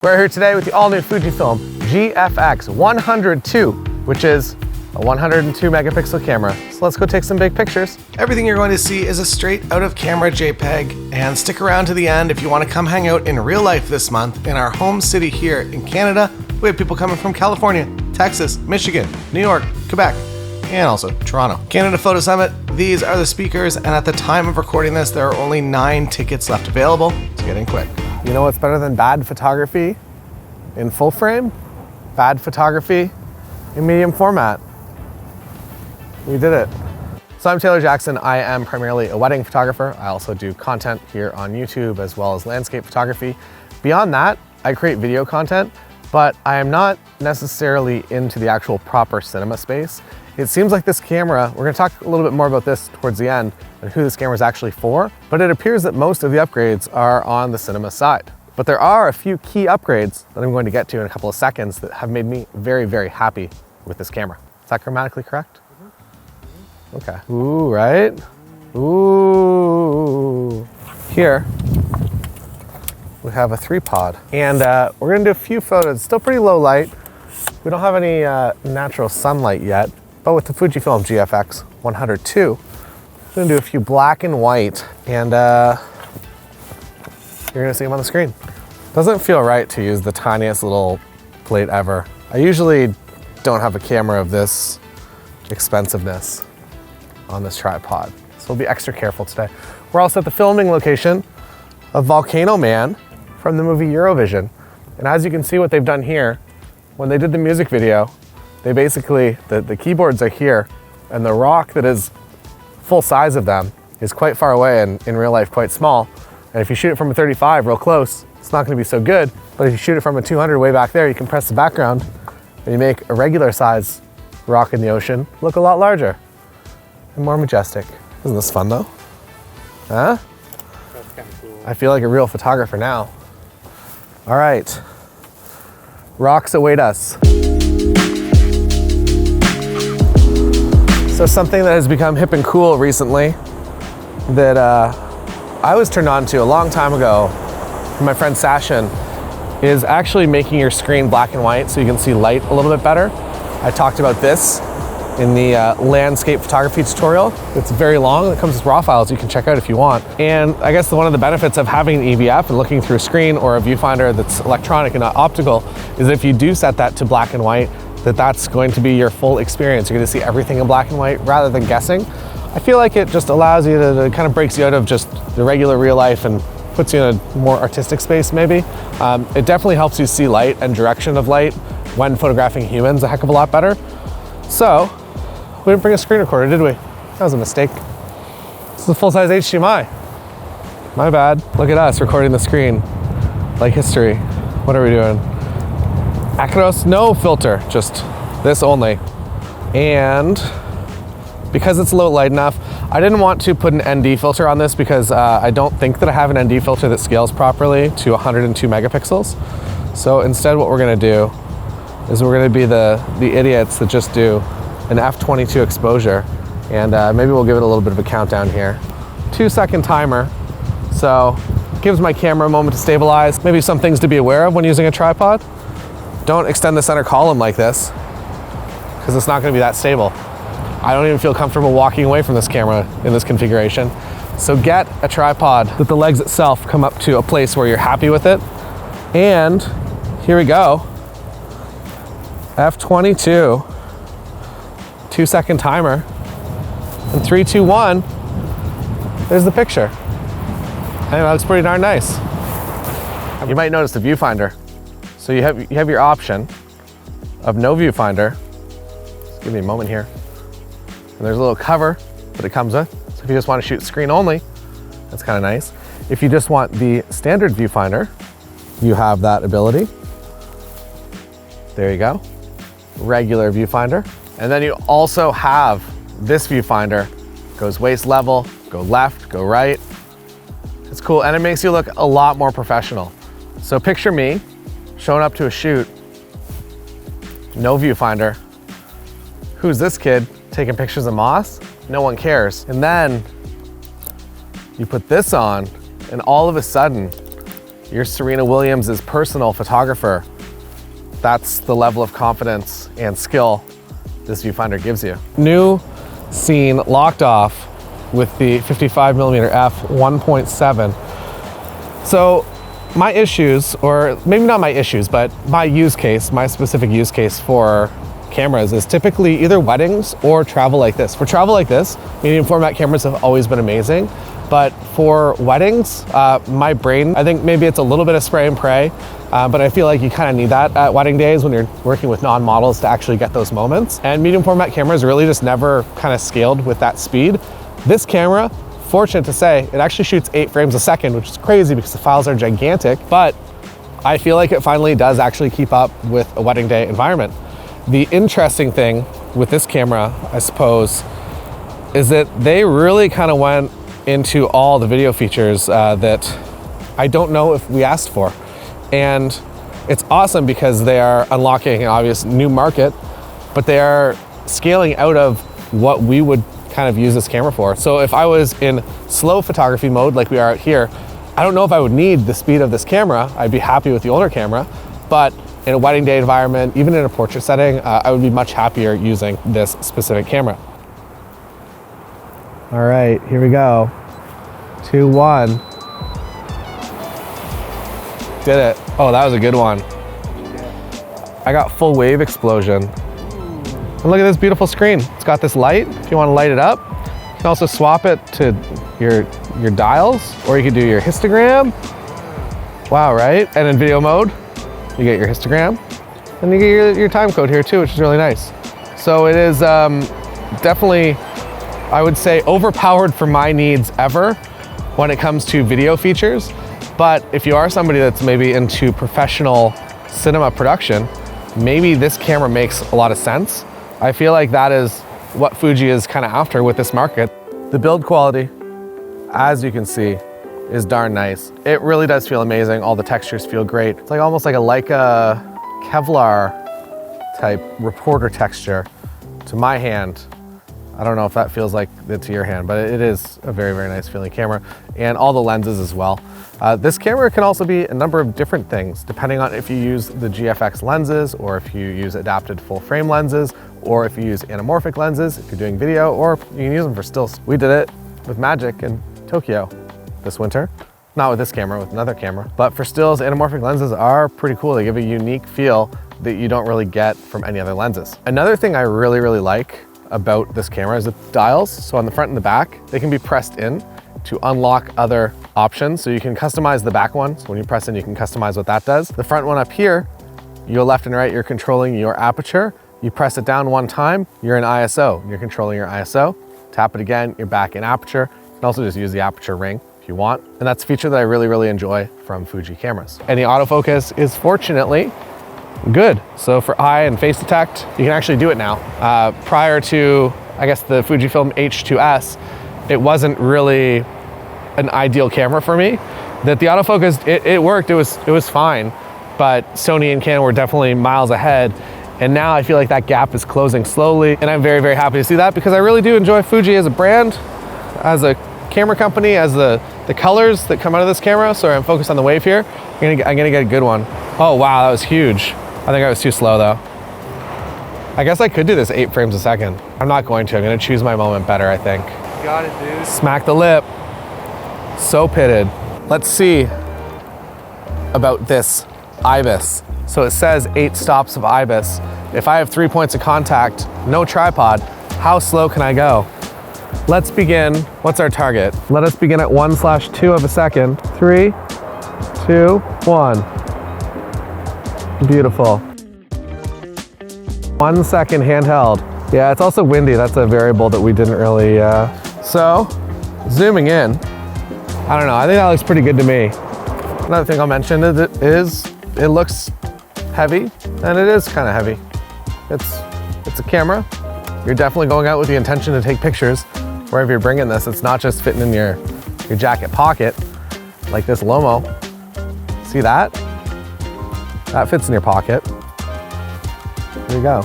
We're here today with the all-new Fujifilm GFX 102, which is a 102 megapixel camera. So let's go take some big pictures. Everything you're going to see is a straight out of camera JPEG, and stick around to the end if you want to come hang out in real life this month in our home city here in Canada. We have people coming from California, Texas, Michigan, New York, Quebec, and also Toronto. Canada Photo Summit, these are the speakers, and at the time of recording this, there are only 9 tickets left available, so get in quick. You know what's better than bad photography in full frame? Bad photography in medium format. We did it. So I'm Taylor Jackson. I am primarily a wedding photographer. I also do content here on YouTube as well as landscape photography. Beyond that, I create video content, but I am not necessarily into the actual proper cinema space. It seems like this camera, we're gonna talk a little bit more about this towards the end and who this camera is actually for, but it appears that most of the upgrades are on the cinema side. But there are a few key upgrades that I'm going to get to in a couple of seconds that have made me very, very happy with this camera. Is that grammatically correct? Okay. Ooh, right? Ooh. Here, we have a 3-pod, and we're gonna do a few photos. It's still pretty low light. We don't have any natural sunlight yet, but with the Fujifilm GFX 102, I'm gonna do a few black and white, and you're gonna see them on the screen. Doesn't feel right to use the tiniest little plate ever. I usually don't have a camera of this expensiveness on this tripod, so we'll be extra careful today. We're also at the filming location of Volcano Man from the movie Eurovision. And as you can see what they've done here, when they did the music video, they basically, the keyboards are here, and the rock that is full size of them is quite far away and in real life quite small. And if you shoot it from a 35 real close, it's not gonna be so good. But if you shoot it from a 200 way back there, you can press the background and you make a regular size rock in the ocean look a lot larger and more majestic. Isn't this fun though? Huh? That's kind of cool. I feel like a real photographer now. All right, rocks await us. So something that has become hip and cool recently that I was turned on to a long time ago from my friend Sashin is actually making your screen black and white so you can see light a little bit better. I talked about this in the landscape photography tutorial. It's very long. It comes with raw files you can check out if you want. And I guess one of the benefits of having an EVF and looking through a screen or a viewfinder that's electronic and not optical is if you do set that to black and white, that's going to be your full experience. You're going to see everything in black and white rather than guessing. I feel like it just allows you to kind of breaks you out of just the regular real life and puts you in a more artistic space maybe. It definitely helps you see light and direction of light when photographing humans a heck of a lot better. So, we didn't bring a screen recorder, did we? That was a mistake. This is a full-size HDMI. My bad. Look at us recording the screen like history. What are we doing? Acros, no filter, just this only. And because it's low light enough, I didn't want to put an ND filter on this because I don't think that I have an ND filter that scales properly to 102 megapixels. So instead what we're gonna do is we're gonna be the idiots that just do an f/22 exposure, and maybe we'll give it a little bit of a countdown here. 2-second timer, so gives my camera a moment to stabilize. Maybe some things to be aware of when using a tripod. Don't extend the center column like this, because it's not gonna be that stable. I don't even feel comfortable walking away from this camera in this configuration. So get a tripod that the legs itself come up to a place where you're happy with it. And here we go. f/22, 2-second timer. And 3, 2, 1, there's the picture. And that looks pretty darn nice. You might notice the viewfinder. So you have your option of no viewfinder. Just give me a moment here. And there's a little cover that it comes with. So if you just want to shoot screen only, that's kind of nice. If you just want the standard viewfinder, you have that ability. There you go. Regular viewfinder. And then you also have this viewfinder. Goes waist level, go left, go right. It's cool, and it makes you look a lot more professional. So picture me showing up to a shoot, no viewfinder. Who's this kid taking pictures of moss? No one cares. And then you put this on, and all of a sudden, You're Serena Williams' personal photographer. That's the level of confidence and skill this viewfinder gives you. New scene locked off with the 55mm f 1.7. So my issues, or maybe not my issues, but my use case, my specific use case for cameras is typically either weddings or travel like this. For travel like this, medium format cameras have always been amazing, but for weddings, my brain, I think maybe it's a little bit of spray and pray, but I feel like you kind of need that at wedding days when you're working with non-models to actually get those moments. And medium format cameras really just never kind of scaled with that speed. This camera, fortunate to say, it actually shoots 8 frames a second, which is crazy because the files are gigantic, but I feel like it finally does actually keep up with a wedding day environment. The interesting thing with this camera, I suppose, is that they really kind of went into all the video features that I don't know if we asked for. And it's awesome because they are unlocking an obvious new market, but they are scaling out of what we would kind of use this camera for. So if I was in slow photography mode like we are out here, I don't know if I would need the speed of this camera. I'd be happy with the older camera, but in a wedding day environment, even in a portrait setting, I would be much happier using this specific camera. All right, here we go. 2, 1. Did it. Oh, that was a good one. I got full wave explosion. And look at this beautiful screen. It's got this light. If you want to light it up, you can also swap it to your dials, or you can do your histogram. Wow, right? And in video mode, you get your histogram, and you get your time code here too, which is really nice. So it is definitely, I would say, overpowered for my needs ever when it comes to video features. But if you are somebody that's maybe into professional cinema production, maybe this camera makes a lot of sense. I feel like that is what Fuji is kind of after with this market. The build quality, as you can see, is darn nice. It really does feel amazing. All the textures feel great. It's like almost like a Leica Kevlar type reporter texture to my hand. I don't know if that feels like it to your hand, but it is a very, very nice feeling camera, and all the lenses as well. This camera can also be a number of different things, depending on if you use the GFX lenses, or if you use adapted full frame lenses, or if you use anamorphic lenses, if you're doing video, or you can use them for stills. We did it with Magic in Tokyo this winter. Not with this camera, with another camera. But for stills, anamorphic lenses are pretty cool. They give a unique feel that you don't really get from any other lenses. Another thing I really, really like about this camera is the dials. So on the front and the back, they can be pressed in to unlock other options. So you can customize the back one. So when you press in, you can customize what that does. The front one up here, you go left and right, you're controlling your aperture. You press it down one time, you're in ISO. You're controlling your ISO. Tap it again, you're back in aperture. You can also just use the aperture ring if you want. And that's a feature that I really, really enjoy from Fuji cameras. And the autofocus is fortunately good. So for eye and face detect, you can actually do it now. Prior to, I guess, the Fujifilm H2S, it wasn't really an ideal camera for me. That the autofocus, it worked, it was fine, but Sony and Canon were definitely miles ahead. And now I feel like that gap is closing slowly, and I'm very, very happy to see that because I really do enjoy Fuji as a brand, as a camera company, as the colors that come out of this camera. Sorry, I'm focused on the wave here. I'm gonna get a good one. Oh wow, that was huge. I think I was too slow though. I guess I could do this 8 frames a second. I'm not going to, I'm gonna choose my moment better, I think. You got it, dude. Smack the lip. So pitted. Let's see about this IBIS. So it says 8 stops of IBIS. If I have 3 points of contact, no tripod, how slow can I go? Let's begin. What's our target? Let us begin at 1/2 of a second. 3, 2, 1. Beautiful. 1 second handheld. Yeah, it's also windy. That's a variable that we didn't really, So, zooming in, I don't know, I think that looks pretty good to me. Another thing I'll mention is it looks heavy, and it is kind of heavy. It's a camera. You're definitely going out with the intention to take pictures wherever you're bringing this. It's not just fitting in your jacket pocket like this Lomo. See that? That fits in your pocket. There you go.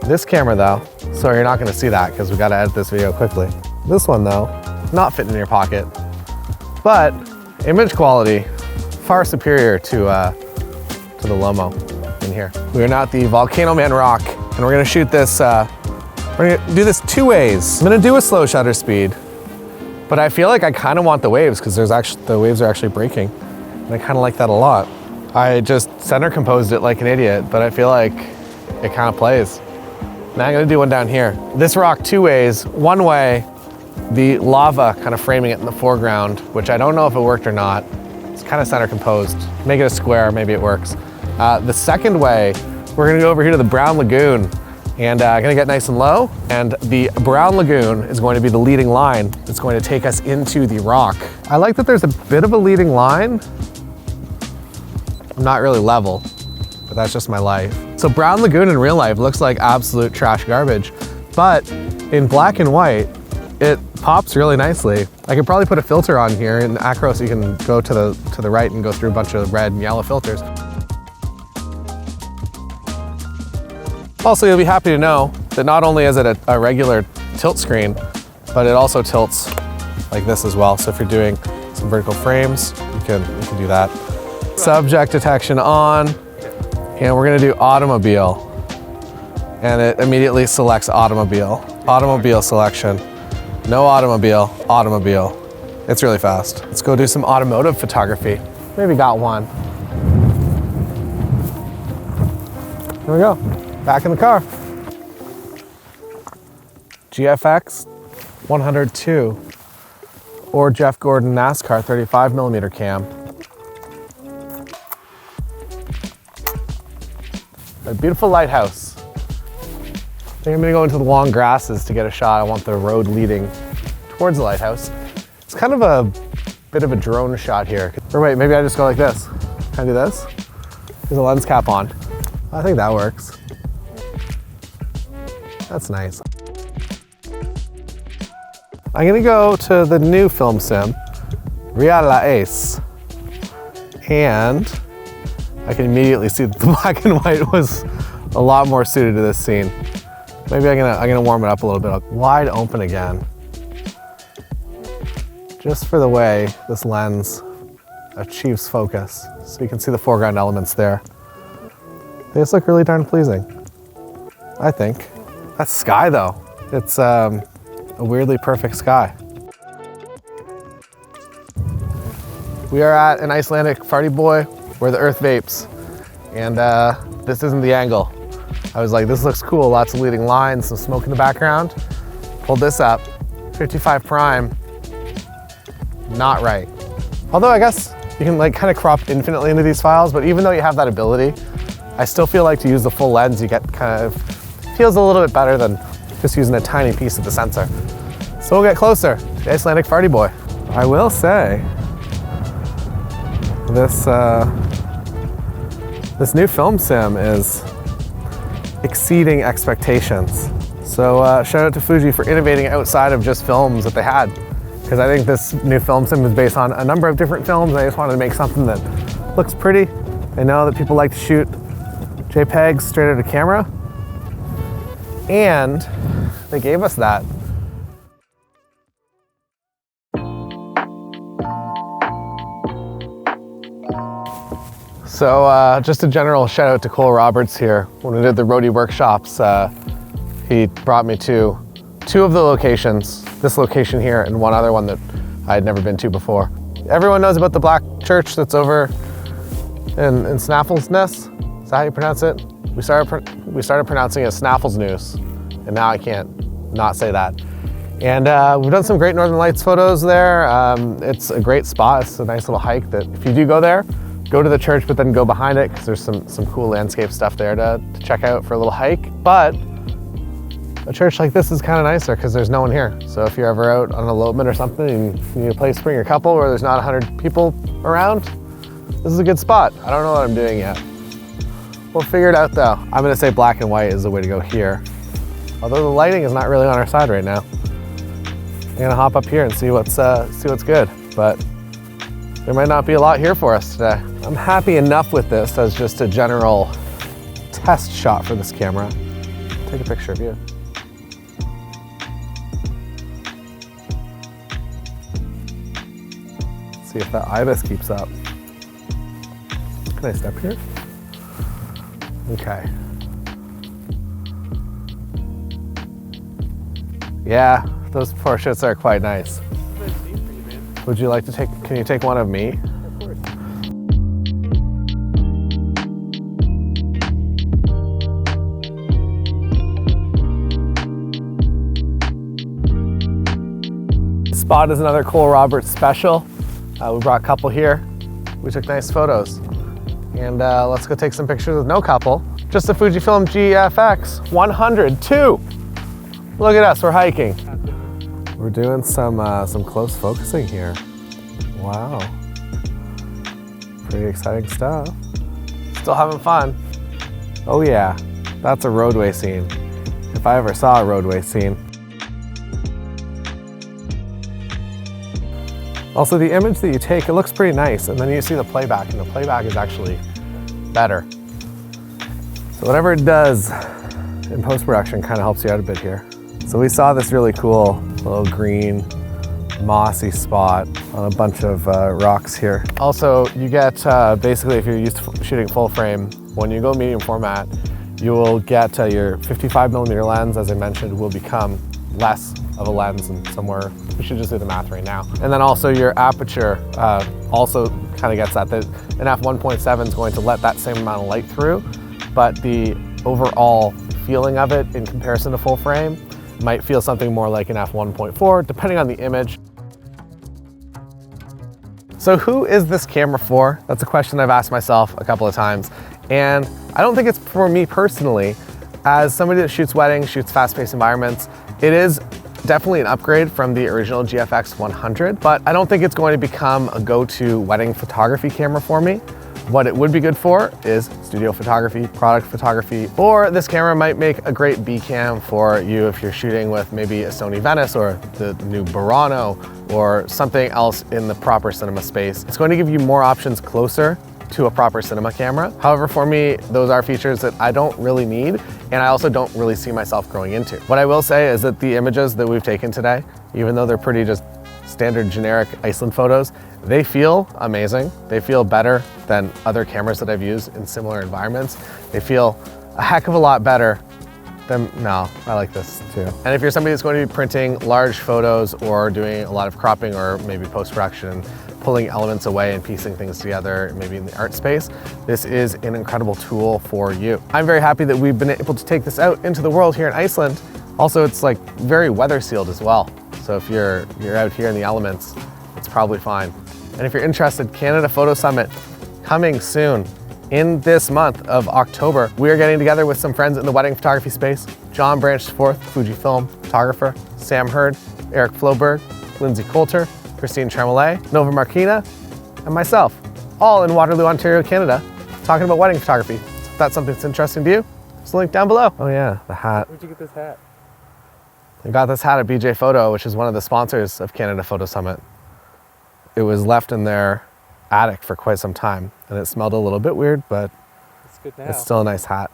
This camera though, so you're not gonna see that because we gotta edit this video quickly. This one though, not fitting in your pocket. but image quality far superior to the Lomo in here. We are now at the Volcano Man Rock, and we're gonna shoot this, we're gonna do this 2 ways. I'm gonna do a slow shutter speed, but I feel like I kinda want the waves because the waves are actually breaking, and I kinda like that a lot. I just center composed it like an idiot, but I feel like it kinda plays. Now I'm gonna do one down here. This rock 2 ways. 1 way, the lava kind of framing it in the foreground, which I don't know if it worked or not. It's kind of center composed. Make it a square, maybe it works. The second way, we're gonna go over here to the Brown Lagoon and gonna get nice and low. And the Brown Lagoon is going to be the leading line that's going to take us into the rock. I like that there's a bit of a leading line. I'm not really level, but that's just my life. So Brown Lagoon in real life looks like absolute trash garbage, but in black and white, it pops really nicely. I could probably put a filter on here in Acro so you can go to the right and go through a bunch of red and yellow filters. Also, you'll be happy to know that not only is it a regular tilt screen, but it also tilts like this as well. So if you're doing some vertical frames, you can do that. Subject detection on, and we're gonna do automobile. And it immediately selects automobile. Automobile selection. No automobile, automobile. It's really fast. Let's go do some automotive photography. Maybe got one. Here we go, back in the car. GFX 102, or Jeff Gordon NASCAR 35mm cam. A beautiful lighthouse. I think I'm gonna go into the long grasses to get a shot. I want the road leading towards the lighthouse. It's kind of a bit of a drone shot here. Or wait, maybe I just go like this. Can I do this? There's a lens cap on. I think that works. That's nice. I'm gonna go to the new film sim, Real La Ace. And I can immediately see that the black and white was a lot more suited to this scene. Maybe I'm gonna warm it up a little bit. Wide open again. Just for the way this lens achieves focus. So you can see the foreground elements there. They just look really darn pleasing, I think. That's sky though. It's a weirdly perfect sky. We are at an Icelandic party boy where the earth vapes. And this isn't the angle. I was like, this looks cool, lots of leading lines, some smoke in the background. Pulled this up, 55 prime, not right. Although I guess you can like kind of crop infinitely into these files, but even though you have that ability, I still feel like to use the full lens, you get kind of, feels a little bit better than just using a tiny piece of the sensor. So we'll get closer to the Icelandic party boy. I will say, this new film sim is exceeding expectations. So shout out to Fuji for innovating outside of just films that they had. Because I think this new film sim is based on a number of different films. And I just wanted to make something that looks pretty. I know that people like to shoot JPEGs straight out of camera. And they gave us that. So just a general shout out to Cole Roberts here. When we did the roadie workshops, he brought me to 2 of the locations, this location here and one other one that I had never been to before. Everyone knows about the black church that's over in Snafflesness. Is that how you pronounce it? We started pronouncing it Snafflesnoose, and now I can't not say that. And we've done some great Northern Lights photos there. It's a great spot. It's a nice little hike that if you do go there, go to the church, but then go behind it because there's some cool landscape stuff there to check out for a little hike. But a church like this is kind of nicer because there's no one here. So if you're ever out on an elopement or something and you need a place to bring your couple where there's not 100 people around, this is a good spot. I don't know what I'm doing yet. We'll figure it out though. I'm gonna say black and white is the way to go here. Although the lighting is not really on our side right now. I'm gonna hop up here and see what's good. But there might not be a lot here for us today. I'm happy enough with this as just a general test shot for this camera. Take a picture of you. See if that ibis keeps up. Can I step here? Okay. Yeah, those portraits are quite nice. Would you like to take, can you take one of me? Of course. Spot is another Cole Roberts special. We brought a couple here. We took nice photos. And let's go take some pictures with no couple. Just a Fujifilm GFX 102. Look at us, we're hiking. We're doing some close focusing here. Wow. Pretty exciting stuff. Still having fun. Oh yeah, that's a roadway scene. If I ever saw a roadway scene. Also, the image that you take, it looks pretty nice, and then you see the playback, and the playback is actually better. So whatever it does in post-production kind of helps you out a bit here. So we saw this really cool little green, mossy spot on a bunch of rocks here. Also, you get, basically if you're used to shooting full frame, when you go medium format, you will get your 55mm lens, as I mentioned, will become less of a lens and somewhere, we should just do the math right now. And then also your aperture also kind of gets that. An f1.7 is going to let that same amount of light through, but the overall feeling of it in comparison to full frame might feel something more like an f1.4, depending on the image. So who is this camera for? That's a question I've asked myself a couple of times. And I don't think it's for me personally. As somebody that shoots weddings, shoots fast-paced environments, it is definitely an upgrade from the original GFX 100, but I don't think it's going to become a go-to wedding photography camera for me. What it would be good for is studio photography, product photography, or this camera might make a great B cam for you if you're shooting with maybe a Sony Venice or the new Burano or something else in the proper cinema space. It's going to give you more options closer to a proper cinema camera. However, for me, those are features that I don't really need, and I also don't really see myself growing into. What I will say is that the images that we've taken today, even though they're pretty just standard generic Iceland photos, they feel amazing. They feel better than other cameras that I've used in similar environments. They feel a heck of a lot better than, no, I like this too. And if you're somebody that's going to be printing large photos or doing a lot of cropping or maybe post-production, pulling elements away and piecing things together, maybe in the art space, this is an incredible tool for you. I'm very happy that we've been able to take this out into the world here in Iceland. Also, it's like very weather sealed as well. So if you're out here in the elements, it's probably fine. And if you're interested, Canada Photo Summit coming soon. In this month of October, we are getting together with some friends in the wedding photography space. John Branch IV, Fujifilm photographer, Sam Hurd, Eric Floberg, Lindsay Coulter, Christine Tremolay, Nova Marquina, and myself, all in Waterloo, Ontario, Canada, talking about wedding photography. So if that's something that's interesting to you, there's a link down below. Oh yeah, the hat. Where'd you get this hat? I got this hat at BJ Photo, which is one of the sponsors of Canada Photo Summit. It was left in their attic for quite some time, and it smelled a little bit weird, but It's good now. it's still a nice hat.